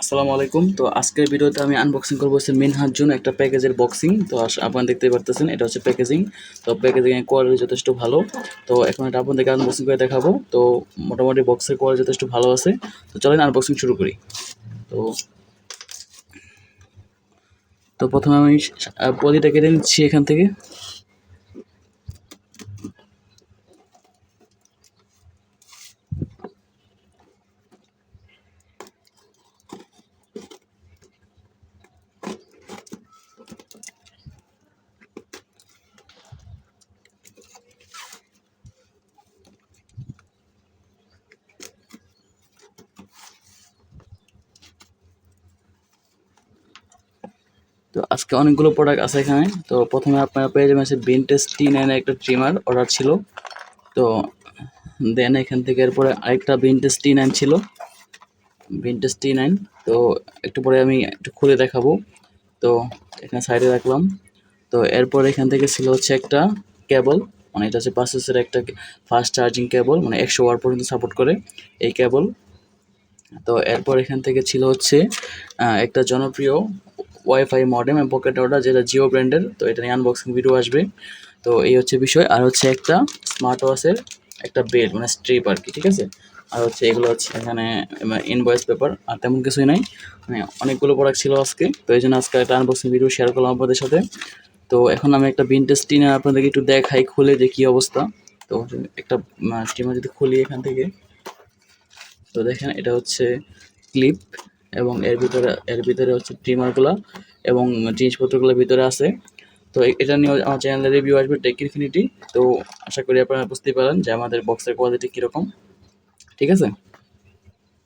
আসসালামু আলাইকুম। তো আজকের ভিডিওতে আমি আনবক্সিং করবো হচ্ছে মিনহাজজোনে একটা প্যাকেজের বক্সিং। তো আপনারা দেখতেই পারতেছেন এটা হচ্ছে প্যাকেজিং। তো প্যাকেজিং এর কোয়ালিটি যথেষ্ট ভালো। তো এখন এটা আপনাদেরকে আনবক্সিং করে দেখাবো। তো মোটামুটি বক্সের কোয়ালিটি যথেষ্ট ভালো আছে। তো চলেন আনবক্সিং শুরু করি। তো তো প্রথমে আমি পলিটা কেটে নিচ্ছি এখান থেকে। তো আজকে অনেকগুলো প্রোডাক্ট আছে এখানে। তো প্রথমে আপনারা পেয়ে যাবেন হচ্ছে ভিনটেজ T9 এর একটা ট্রিমার অর্ডার ছিল। তো দেন এখান থেকে এরপরে আরেকটা ভিনটেজ T9 ছিল, ভিনটেজ T9। তো একটু পরে আমি একটু খুলে দেখাবো। তো এখানে সাইডে রাখলাম। তো এরপর এখান থেকে ছিল হচ্ছে একটা কেবল, মানে এটা হচ্ছে বাসেসের একটা ফাস্ট চার্জিং কেবল, মানে 100 ওয়াট পর্যন্ত সাপোর্ট করে এই কেবল। তো এরপর এখান থেকে ছিল হচ্ছে একটা জনপ্রিয় ওয়াইফাই মডেম এবং পকেট অর্ডার, যেটা জিও ব্র্যান্ডের। তো এটা নিয়ে আনবক্সিং ভিডিও আসবে। তো এই হচ্ছে বিষয়। আর হচ্ছে একটা স্মার্ট ওয়াচের একটা বেড, মানে স্ট্রিপ আর কি, ঠিক আছে। আর হচ্ছে এগুলো হচ্ছে এখানে ইনভয়েস পেপার, আর তেমন কিছুই নাই। মানে অনেকগুলো প্রোডাক্ট ছিল আজকে, তো এই জন্য আজকে একটা আনবক্সিং ভিডিও শেয়ার করলাম আপনাদের সাথে। তো এখন আমি একটা ভিনটেজ টিনার আপনাদেরকে একটু দেখাই খুলে যে কী অবস্থা। তো একটা স্টিমার যদি খুলি এখান থেকে, তো দেখেন এটা হচ্ছে ক্লিপ, এবং এর ভিতরে হচ্ছে ট্রিমারগুলো এবং জিনিসপত্রগুলো ভিতরে আছে। তো এটা নিয়ে আমার চ্যানেলে রিভিউ আসবে টেকইনফিনিটি। তো আশা করি আপনারা বুঝতেই পারেন যে আমাদের বক্সের কোয়ালিটি কীরকম, ঠিক আছে।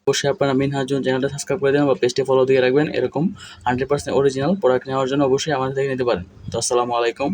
অবশ্যই আপনারা মিনহাজজোন চ্যানেলটা সাবস্ক্রাইব করে দেবেন বা পেজটি ফলো দিয়ে রাখবেন। এরকম 100% অরিজিনাল প্রোডাক্ট নেওয়ার জন্য অবশ্যই আমাদের থেকে নিতে পারেন। তো আসসালামু আলাইকুম।